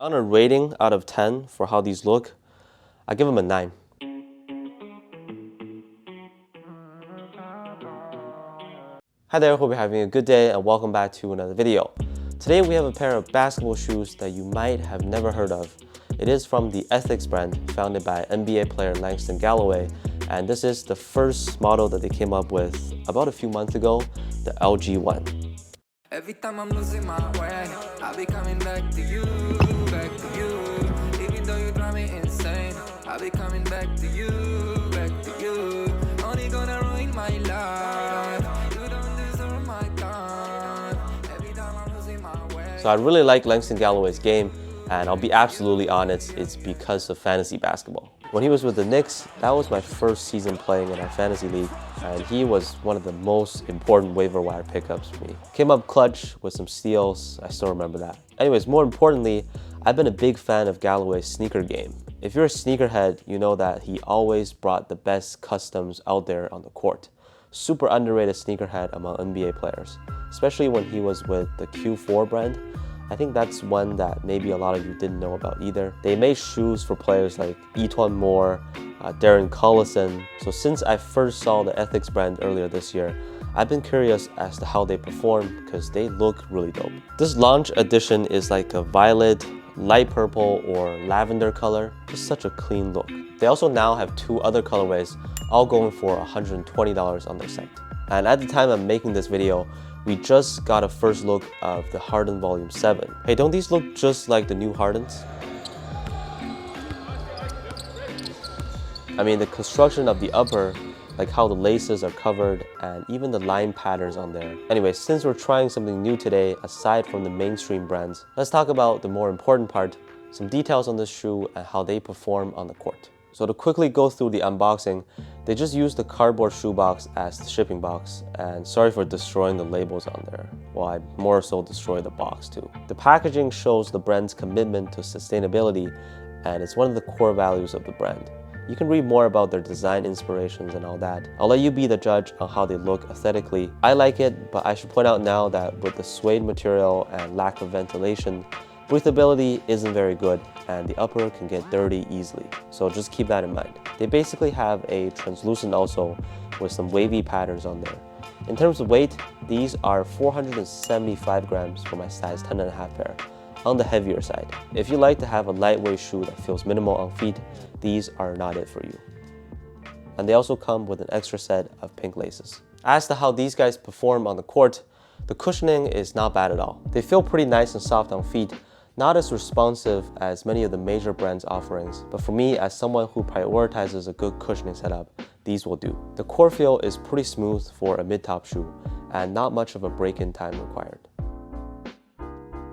On a rating out of 10 for how these look, I give them a 9. Hi there, hope you're having a good day and welcome back to another video. Today we have a pair of basketball shoes that you might have never heard of. It is from the Ethics brand founded by NBA player Langston Galloway, and this is the first model that they came up with about a few months ago, the lgONE. Every time I'm losing my way, I'll be coming back to you, back to you. Even though you drive me insane, I'll be coming back to you, back to you. Only gonna ruin my life. You don't deserve my time. Every time I'm losing my way. So I really like Langston Galloway's game, and I'll be absolutely honest, it's because of fantasy basketball. When he was with the Knicks, that was my first season playing in our fantasy league, and he was one of the most important waiver wire pickups for me. Came up clutch with some steals, I still remember that. Anyways, more importantly, I've been a big fan of Galloway's sneaker game. If you're a sneakerhead, you know that he always brought the best customs out there on the court. Super underrated sneakerhead among NBA players, especially when he was with the Q4 brand. I think that's one that maybe a lot of you didn't know about either. They made shoes for players like Etuan Moore, Darren Collison. So since I first saw the Ethics brand earlier this year, I've been curious as to how they perform because they look really dope. This launch edition is like a violet, light purple, or lavender color. Just such a clean look. They also now have 2 other colorways, all going for $120 on their site. And at the time I'm making this video, we just got a first look of the Harden Volume 7. Hey, don't these look just like the new Hardens? I mean, the construction of the upper, like how the laces are covered, and even the line patterns on there. Anyway, since we're trying something new today, aside from the mainstream brands, let's talk about the more important part, some details on this shoe and how they perform on the court. So to quickly go through the unboxing, they just used the cardboard shoebox as the shipping box, and sorry for destroying the labels on there. Well, I more so destroyed the box too. The packaging shows the brand's commitment to sustainability, and it's one of the core values of the brand. You can read more about their design inspirations and all that. I'll let you be the judge on how they look aesthetically. I like it, but I should point out now that with the suede material and lack of ventilation, breathability isn't very good, and the upper can get dirty easily, so just keep that in mind. They basically have a translucent also with some wavy patterns on there. In terms of weight, these are 475 grams for my size 10.5 pair, on the heavier side. If you like to have a lightweight shoe that feels minimal on feet, these are not it for you. And they also come with an extra set of pink laces. As to how these guys perform on the court, the cushioning is not bad at all. They feel pretty nice and soft on feet, not as responsive as many of the major brands' offerings, but for me, as someone who prioritizes a good cushioning setup, these will do. The core feel is pretty smooth for a mid-top shoe, and not much of a break-in time required.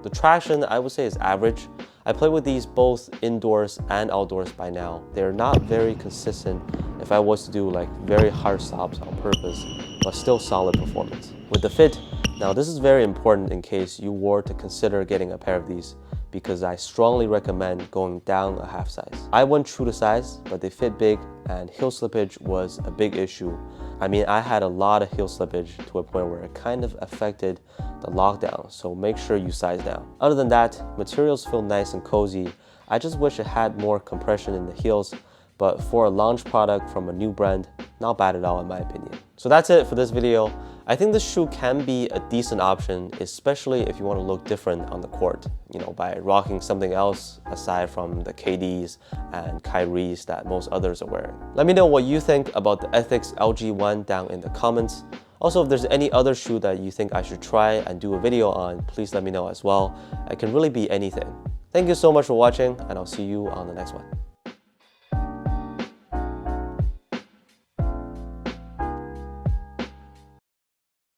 The traction, I would say, is average. I play with these both indoors and outdoors by now. They're not very consistent if I was to do like very hard stops on purpose, but still solid performance. With the fit, now this is very important in case you were to consider getting a pair of these, because I strongly recommend going down a half size. I went true to size, but they fit big, and heel slippage was a big issue. I mean, I had a lot of heel slippage to a point where it kind of affected the lockdown, so make sure you size down. Other than that, materials feel nice and cozy. I just wish it had more compression in the heels, but for a launch product from a new brand, not bad at all in my opinion. So that's it for this video. I think this shoe can be a decent option, especially if you want to look different on the court, you know, by rocking something else aside from the KDs and Kyries that most others are wearing. Let me know what you think about the Ethics lgONE down in the comments. Also, if there's any other shoe that you think I should try and do a video on, please let me know as well. It can really be anything. Thank you so much for watching, and I'll see you on the next one.